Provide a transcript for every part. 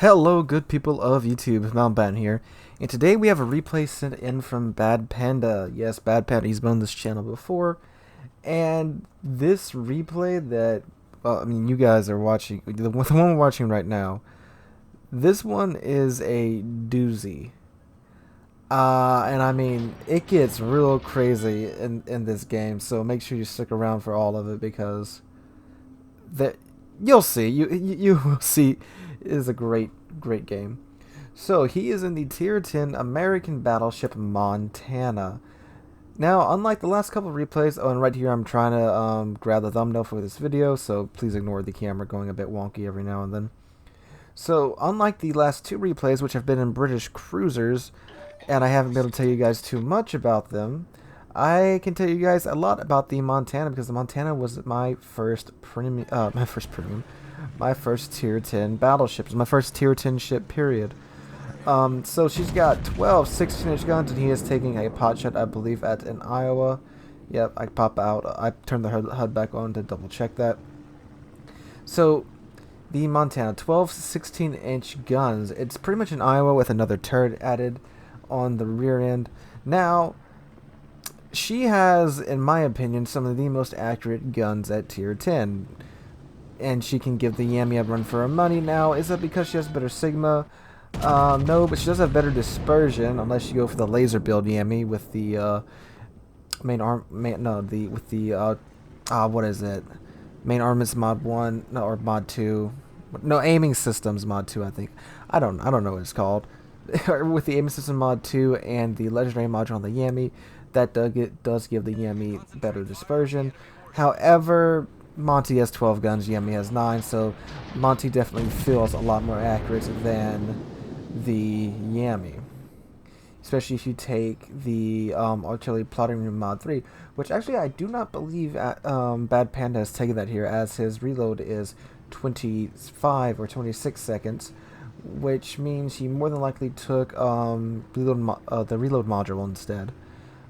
Hello, good people of YouTube, Mountbatten here, and today we have a replay sent in from Bad Panda. Yes, Bad Panda, he's been on this channel before, and this replay that, well, I mean, you guys are watching, the one we're watching right now, this one is a doozy. And I mean, it gets real crazy in this game, so make sure you stick around for all of it because that you'll see, you will see, it is a great game. So he is in the Tier 10 American battleship Montana. Now, unlike the last couple of replays, oh, and right here I'm trying to grab the thumbnail for this video, so please ignore the camera going a bit wonky every now and then. So, unlike the last two replays, which have been in British cruisers, and I haven't been able to tell you guys too much about them, I can tell you guys a lot about the Montana because the Montana was my first my first Tier 10 battleship. It was my first Tier 10 ship, period. So she's got 12 16-inch guns, and he is taking a pot shot, I believe, in Iowa. Yep, I pop out. I turn the HUD back on to double check that. So, the Montana, 12 16-inch guns. It's pretty much an Iowa with another turret added on the rear end. Now, she has, in my opinion, some of the most accurate guns at Tier 10. And she can give the Yami a run for her money. Now, is that because she has better Sigma? No, but she does have better dispersion, unless you go for the laser build Yami with the what is it? Main armaments mod 1, no, or mod 2. No, aiming systems mod 2, I think. I don't know what it's called. With the aiming system mod 2 and the legendary module on the Yami, that does give the Yami better dispersion. However, Monty has 12 guns, Yami has 9, so Monty definitely feels a lot more accurate than the Yami. Especially if you take the artillery plotting room mod 3, which actually I do not believe Bad Panda has taken that here, as his reload is 25 or 26 seconds, which means he more than likely took the reload module instead.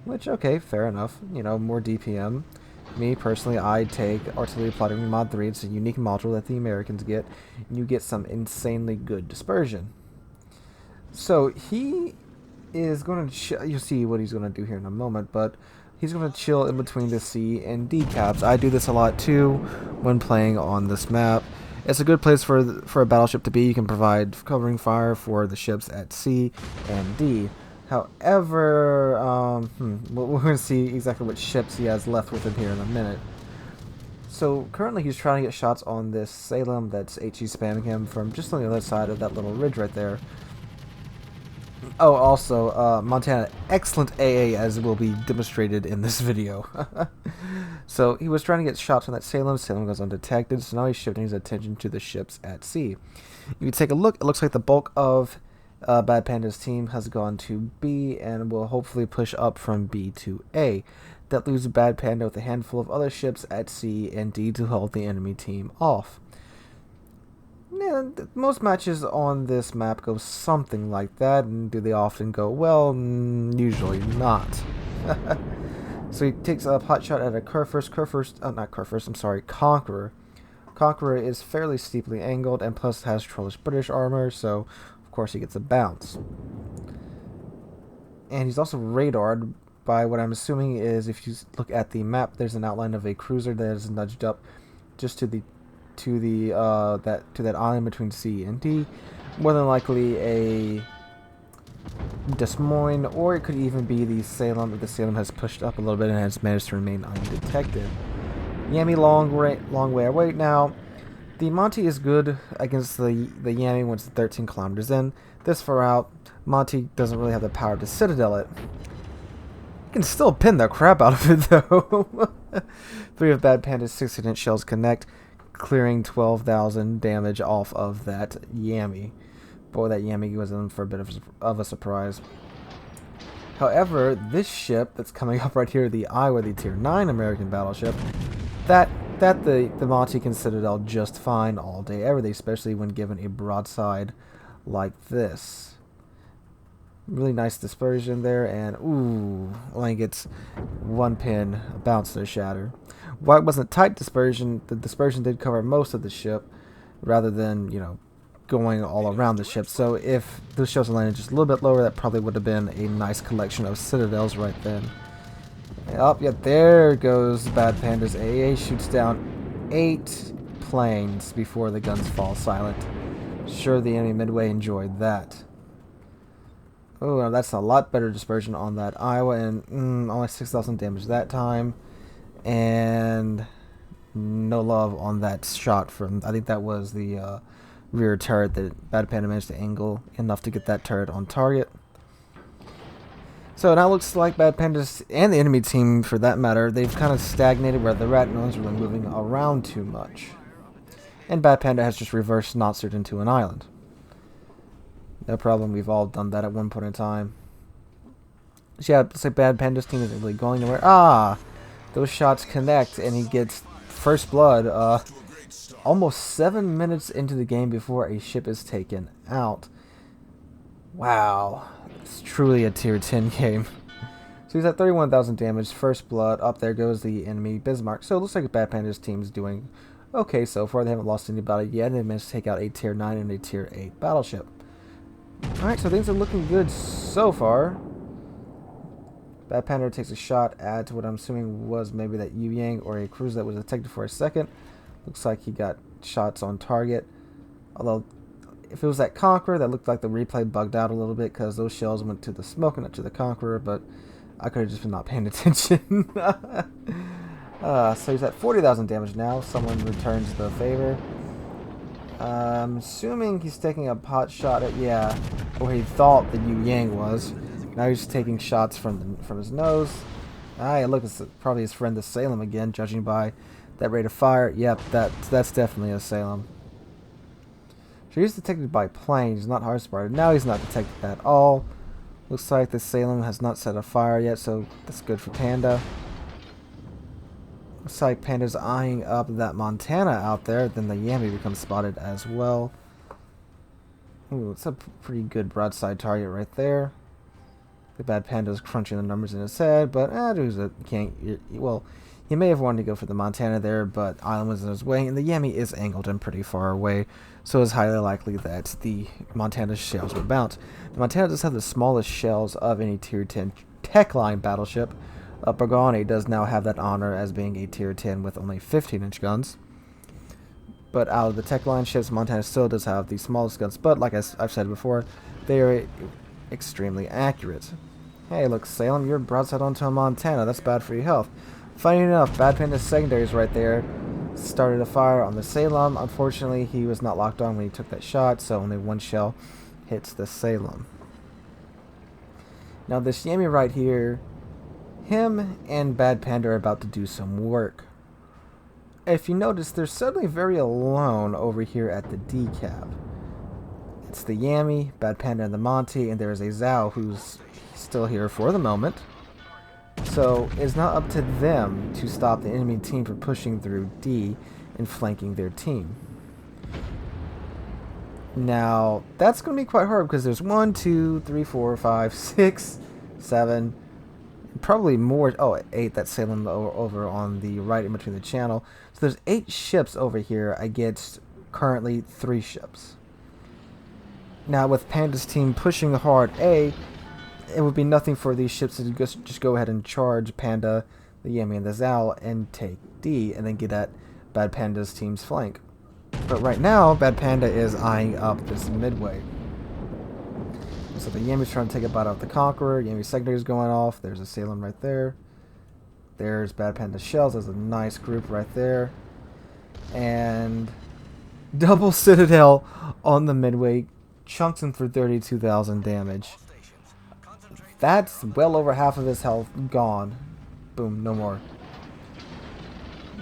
Which, okay, fair enough, you know, more DPM. Me, personally, I take Artillery Plotting Room Mod 3. It's a unique module that the Americans get, and you get some insanely good dispersion. So, he is going to, you'll see what he's going to do here in a moment, but he's going to chill in between the C and D caps. I do this a lot, too, when playing on this map. It's a good place for a battleship to be. You can provide covering fire for the ships at C and D. However, we're going to see exactly what ships he has left with him here in a minute. So currently he's trying to get shots on this Salem that's HE spamming him from just on the other side of that little ridge right there. Oh, also, Montana, excellent AA, as will be demonstrated in this video. So he was trying to get shots on that Salem. Salem goes undetected, so now he's shifting his attention to the ships at sea. If you take a look, it looks like the bulk of Bad Panda's team has gone to B and will hopefully push up from B to A. That leaves Bad Panda with a handful of other ships at C and D to hold the enemy team off. Yeah, most matches on this map go something like that, and do they often go well? Usually not. So he takes a pot shot at a Conqueror. Conqueror is fairly steeply angled and plus has trollish British armor, so of course he gets a bounce. And he's also radared by what I'm assuming is, if you look at the map, there's an outline of a cruiser that is nudged up just to that island between C and D. More than likely a Des Moines, or it could even be the Salem, if the Salem has pushed up a little bit and has managed to remain undetected. Yami long way away. Now, the Monty is good against the Yami once it's 13 kilometers in. This far out, Monty doesn't really have the power to citadel it. You can still pin the crap out of it, though. 3 of Bad Panda's 16-inch shells connect, clearing 12,000 damage off of that Yami. Boy, that Yami was in for a bit of a surprise. However, this ship that's coming up right here, the Iowa, the Tier 9 American battleship, that the Monty can citadel just fine all day, every day, especially when given a broadside like this. Really nice dispersion there, and ooh, only gets one pin, a bounce to shatter. While it wasn't tight dispersion, the dispersion did cover most of the ship, rather than, you know, going all around the ship. So if those shells landed just a little bit lower, that probably would have been a nice collection of citadels right then. Oh, yeah, there goes Bad Panda's AA. Shoots down 8 planes before the guns fall silent. Sure, the enemy midway enjoyed that. Oh, that's a lot better dispersion on that Iowa, and only 6,000 damage that time. And no love on that shot from, I think that was the rear turret that Bad Panda managed to angle enough to get that turret on target. So now it looks like Bad Pandas, and the enemy team for that matter, they've kind of stagnated where the rat no one's really moving around too much. And Bad Panda has just reversed Notstered into an island. No problem, we've all done that at one point in time. So yeah, looks like Bad Panda's team isn't really going anywhere. Ah! Those shots connect, and he gets first blood almost 7 minutes into the game before a ship is taken out. Wow. It's truly a tier 10 game. So he's at 31,000 damage, first blood. Up there goes the enemy Bismarck. So it looks like Bad Panda's team's doing okay so far. They haven't lost anybody yet. They managed to take out a tier 9 and a tier 8 battleship. Alright, so things are looking good so far. Bad Panda takes a shot at what I'm assuming was maybe that Yu Yang or a cruiser that was detected for a second. Looks like he got shots on target. Although, if it was that Conqueror, that looked like the replay bugged out a little bit because those shells went to the smoke and not to the Conqueror, but I could have just been not paying attention. So he's at 40,000 damage now. Someone returns the favor. I'm assuming he's taking a pot shot at, yeah, or he thought the Yu Yang was. Now he's taking shots from his nose. Ah, look, it's probably his friend the Salem again, judging by that rate of fire. Yep, that's definitely a Salem. So he's detected by planes, not hard spotted. Now he's not detected at all. Looks like the Salem has not set a fire yet, so that's good for Panda. Looks like Panda's eyeing up that Montana out there. Then the Yami becomes spotted as well. Ooh, it's a pretty good broadside target right there. The Bad Panda's crunching the numbers in his head, but well, he may have wanted to go for the Montana there, but Island was in his way, and the Yami is angled and pretty far away, so it's highly likely that the Montana's shells would bounce. The Montana does have the smallest shells of any tier 10 tech line battleship. Pagani does now have that honor as being a tier 10 with only 15-inch guns. But out of the tech line ships, Montana still does have the smallest guns, but like I've said before, they are extremely accurate. Hey, look, Salem, you're broadside onto a Montana. That's bad for your health. Funny enough, Bad Panda's secondaries right there started a fire on the Salem. Unfortunately, he was not locked on when he took that shot, so only one shell hits the Salem. Now, this Yami right here, him and Bad Panda are about to do some work. If you notice, they're suddenly very alone over here at the decap. It's the Yami, Bad Panda, and the Monty, and there's a Zhao who's still here for the moment. So it's not up to them to stop the enemy team from pushing through D and flanking their team. Now, that's going to be quite hard because there's 1, 2, 3, 4, 5, 6, 7, probably more. Oh, 8, that's Salem over on the right in between the channel. So there's 8 ships over here against currently 3 ships. Now, with Panda's team pushing hard A, it would be nothing for these ships to just go ahead and charge Panda, the Yami, and the Zhao and take D, and then get at Bad Panda's team's flank. But right now, Bad Panda is eyeing up this midway. So the Yami's trying to take a bite out the Conqueror. Yami's secondary is going off. There's a Salem right there. There's Bad Panda's shells. There's a nice group right there. And double Citadel on the midway. Chunks him for 32,000 damage. That's well over half of his health gone. Boom, no more.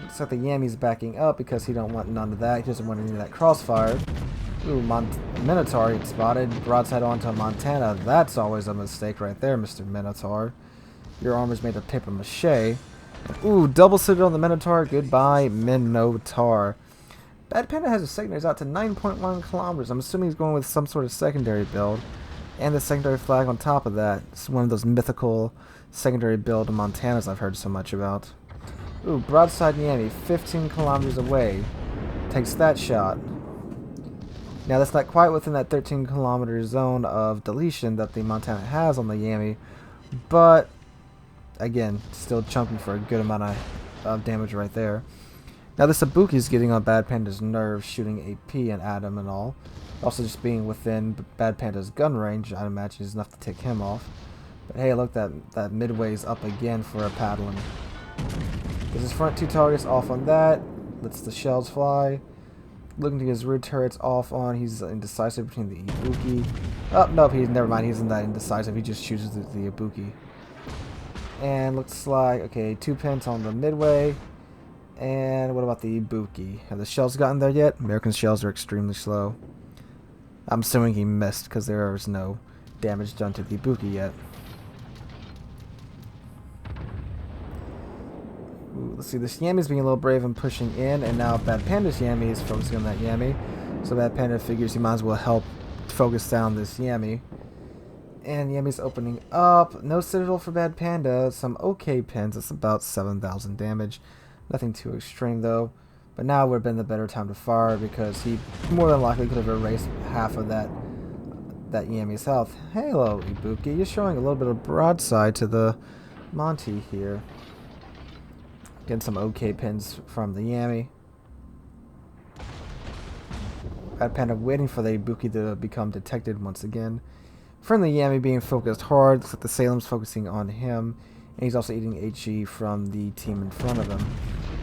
Looks like the Yami's backing up because he don't want none of that. He doesn't want any of that crossfire. Ooh, Minotaur gets spotted. Broadside onto Montana. That's always a mistake right there, Mr. Minotaur. Your armor's made of paper mache. Ooh, double suited on the Minotaur. Goodbye, Minotaur. Bad Panda has his secondaries out to 9.1 kilometers. I'm assuming he's going with some sort of secondary build. And the secondary flag on top of that. It's one of those mythical secondary build Montanas I've heard so much about. Ooh, broadside Yami, 15 kilometers away. Takes that shot. Now that's not quite within that 13-kilometer zone of deletion that the Montana has on the Yami, but again, still chunking for a good amount of damage right there. Now this Ibuki is getting on Bad Panda's nerves, shooting AP and Adam and all. Also just being within Bad Panda's gun range, I'd imagine is enough to tick him off. But hey, look, that midway's up again for a paddling. Gets his front two targets off on that, lets the shells fly. Looking to get his rear turrets off on. He's indecisive between the Ibuki. Oh, nope, never mind. He's in that indecisive. He just chooses the Ibuki. And looks like, okay, 2 pins on the midway. And what about the Ibuki? Have the shells gotten there yet? American shells are extremely slow. I'm assuming he missed because there is no damage done to the Ibuki yet. Ooh, let's see, this Yami's being a little brave and pushing in, and now Bad Panda's Yami is focusing on that Yami. So Bad Panda figures he might as well help focus down this Yami. And Yami's opening up. No Citadel for Bad Panda. Some okay pins. It's about 7,000 damage. Nothing too extreme though. But now would have been the better time to fire because he more than likely could have erased half of that Yami's health. Hello, Ibuki. You're showing a little bit of broadside to the Monty here. Getting some okay pins from the Yami. Bad Panda waiting for the Ibuki to become detected once again. From the Yami being focused hard, looks like the Salem's focusing on him. And he's also eating HE from the team in front of him.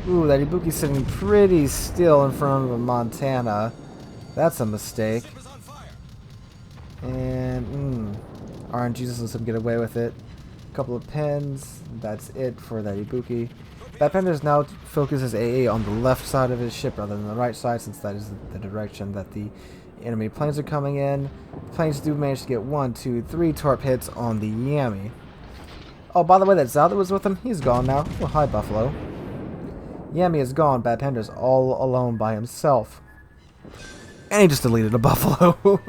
Ooh, that Ibuki's sitting pretty still in front of a Montana. That's a mistake. And, RNG just lets him get away with it. A couple of pins. That's it for that Ibuki. Bad Panda now focuses AA on the left side of his ship rather than the right side, since that is the direction that the enemy planes are coming in. The planes do manage to get 1, 2, 3 torp hits on the Yami. Oh, by the way, that Zao that was with him, he's gone now. Oh, hi, Buffalo. Yami is gone. Bad Panda's all alone by himself. And he just deleted a Buffalo.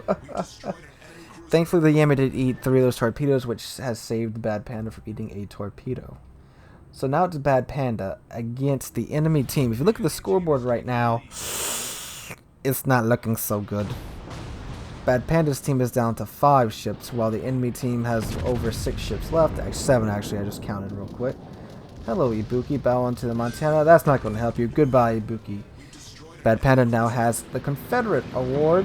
Thankfully, the Yami did eat 3 of those torpedoes, which has saved Bad Panda from eating a torpedo. So now it's Bad Panda against the enemy team. If you look at the scoreboard right now, it's not looking so good. Bad Panda's team is down to 5 ships, while the enemy team has over 6 ships left. 7 actually, I just counted real quick. Hello, Ibuki. Bow onto the Montana. That's not going to help you. Goodbye, Ibuki. Bad Panda now has the Confederate Award,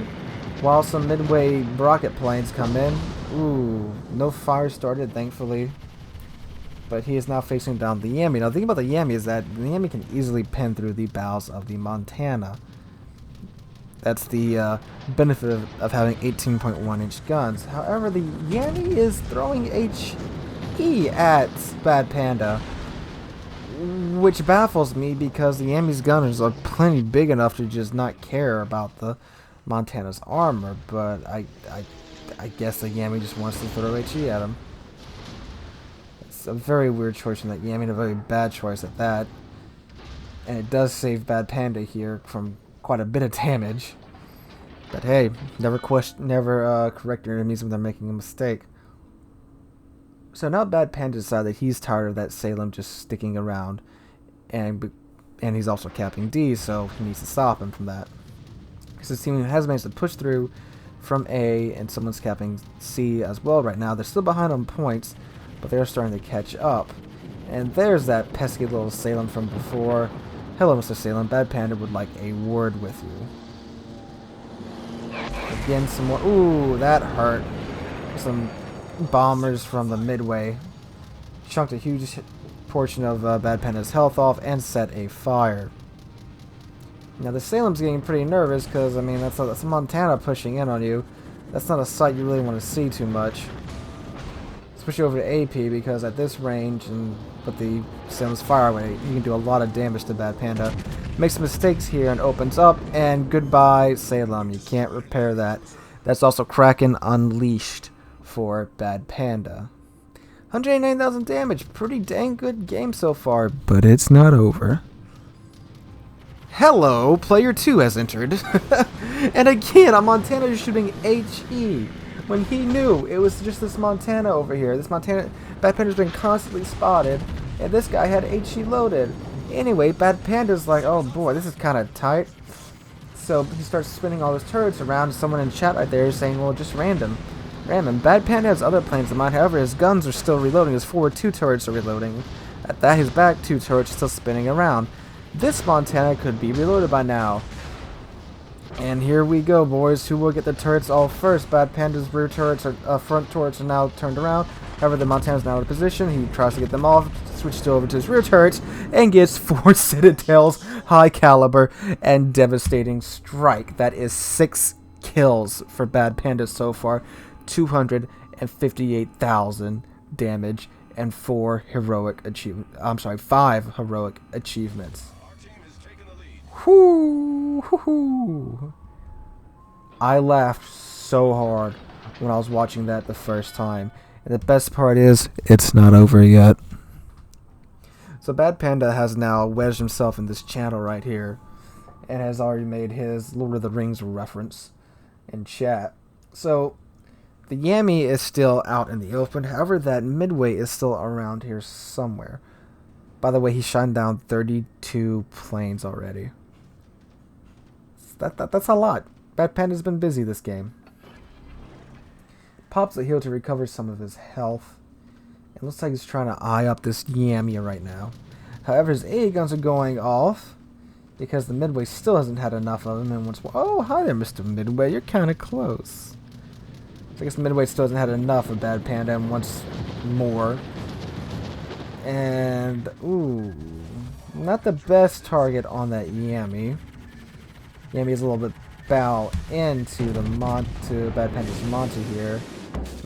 while some midway rocket planes come in. Ooh, no fire started, thankfully. But he is now facing down the Yami. Now, the thing about the Yami is that the Yami can easily pen through the bows of the Montana. That's the benefit of having 18.1-inch guns. However, the Yami is throwing HE at Bad Panda, which baffles me because the Yami's gunners are plenty big enough to just not care about the Montana's armor. But I guess the Yami just wants to throw HE at him. It's a very weird choice from that Yami, and a very bad choice at that. And it does save Bad Panda here from quite a bit of damage. But hey, never correct your enemies when they're making a mistake. So now Bad Panda decided that he's tired of that Salem just sticking around, and he's also capping D, so he needs to stop him from that. Because his team has managed to push through from A, and someone's capping C as well right now. They're still behind on points, but they're starting to catch up. And there's that pesky little Salem from before. Hello, Mr. Salem. Bad Panda would like a word with you. Again, some more. Ooh, that hurt. Some bombers from the midway chunked a huge portion of Bad Panda's health off and set a fire. Now, the Salem's getting pretty nervous because, I mean, that's Montana pushing in on you. That's not a sight you really want to see too much. Especially over to AP, because at this range and with the Salem's fire rate, you can do a lot of damage to Bad Panda. Makes mistakes here and opens up, and goodbye, Salem. You can't repair that. That's also Kraken Unleashed for Bad Panda. 189,000 damage. Pretty dang good game so far, but it's not over. Hello, player 2 has entered. And again, a Montana is shooting HE. When he knew it was just this Montana over here. This Montana, Bad Panda's been constantly spotted, and this guy had HE loaded. Anyway, Bad Panda's like, oh boy, this is kind of tight. So he starts spinning all his turrets around. Someone in chat right there is saying, well, just random. Random. Bad Panda has other planes in mind. However, his guns are still reloading. His forward 2 turrets are reloading. At that, his back 2 turrets are still spinning around. This Montana could be reloaded by now. And here we go, boys. Who will get the turrets all first? Bad Panda's rear turrets are front turrets are now turned around. However, the Montana's now in position. He tries to get them off, switches over to his rear turrets, and gets 4 Citadels, high caliber, and devastating strike. That is 6 kills for Bad Panda so far. 258,000 damage and 5 heroic achievements. Whoo! I laughed so hard when I was watching that the first time. And the best part is, it's not over yet. So Bad Panda has now wedged himself in this channel right here, and has already made his Lord of the Rings reference in chat. So the Yami is still out in the open. However, that Midway is still around here somewhere. By the way, he shined down 32 planes already. That's a lot. Bad Panda's been busy this game. Pops a heal to recover some of his health. It looks like he's trying to eye up this Yami right now. However, his AA guns are going off because the Midway still hasn't had enough of him. And once more, oh, hi there, Mr. Midway. You're kind of close. So I guess the Midway still hasn't had enough of Bad Panda, and once more. And, ooh, not the best target on that Yami. Yami is a little bit bow into the Bad Panda's Monty here.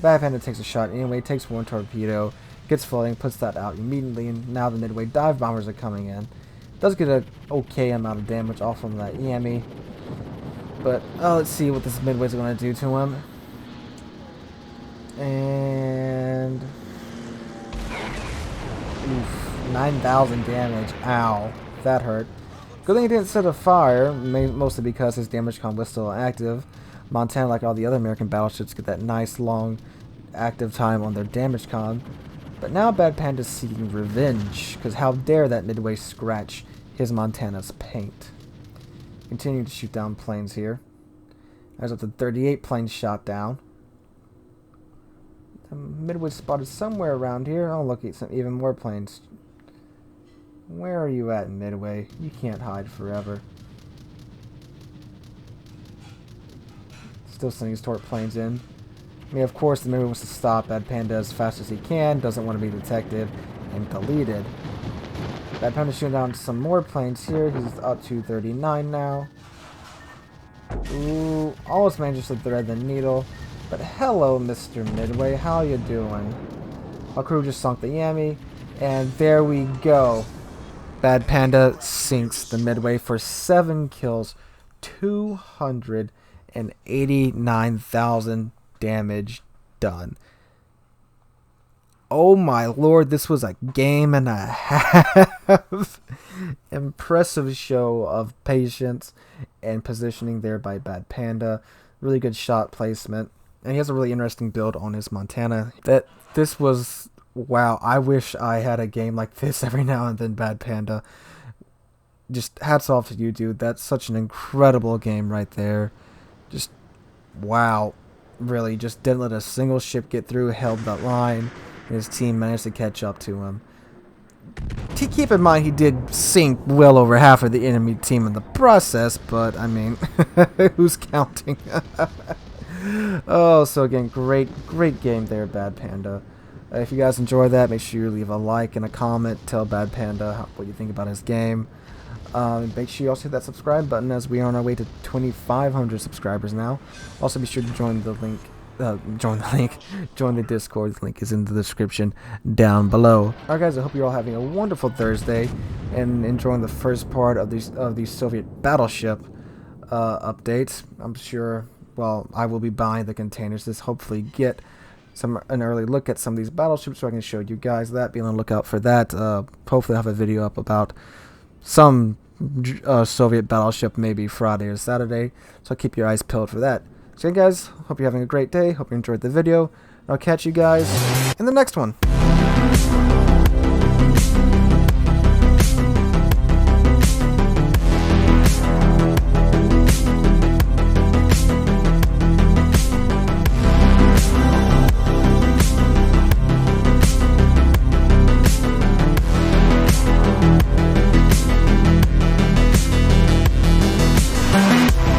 Bad Panda takes a shot anyway, takes 1 torpedo, gets floating, puts that out immediately, and now the Midway dive bombers are coming in. Does get an okay amount of damage off from that Yami. But, let's see what this Midway's going to do to him. And... oof, 9,000 damage. Ow. That hurt. Good thing he didn't set a fire, mostly because his damage con was still active. Montana, like all the other American battleships, get that nice long active time on their damage con. But now Bad Panda's seeking revenge, because how dare that Midway scratch his Montana's paint. Continuing to shoot down planes here. There's up to 38 planes shot down. The Midway spotted somewhere around here. Oh, look, some even more planes. Where are you at, Midway? You can't hide forever. Still sending his torp planes in. I mean, of course, the Midway wants to stop Bad Panda as fast as he can. Doesn't want to be detected and deleted. Bad Panda's shooting down some more planes here. He's up to 39 now. Ooh, almost manages to thread the needle. But hello, Mr. Midway. How you doing? Our crew just sunk the Yami. And there we go. Bad Panda sinks the Midway for 7 kills, 289,000 damage done. Oh my lord, this was a game and a half. Impressive show of patience and positioning there by Bad Panda. Really good shot placement. And he has a really interesting build on his Montana. This was... wow, I wish I had a game like this every now and then, Bad Panda. Just hats off to you, dude. That's such an incredible game right there. Just, wow. Really, just didn't let a single ship get through, held that line, and his team managed to catch up to him. Keep in mind, he did sink well over half of the enemy team in the process, but, I mean, who's counting? Oh, so again, great game there, Bad Panda. If you guys enjoyed that, make sure you leave a like and a comment. Tell Bad Panda what you think about his game. Make sure you also hit that subscribe button, as we are on our way to 2,500 subscribers now. Also, be sure to join the link. Join the Discord. The link is in the description down below. Alright, guys. I hope you're all having a wonderful Thursday and enjoying the first part of these Soviet battleship updates. I'm sure. Well, I will be buying the containers to hopefully get an early look at some of these battleships, so I can show you guys that. Be on the lookout for that. Hopefully I'll have a video up about some Soviet battleship maybe Friday or Saturday, so keep your eyes peeled for that. So guys, hope you're having a great day. Hope you enjoyed the video. I'll catch you guys in the next one.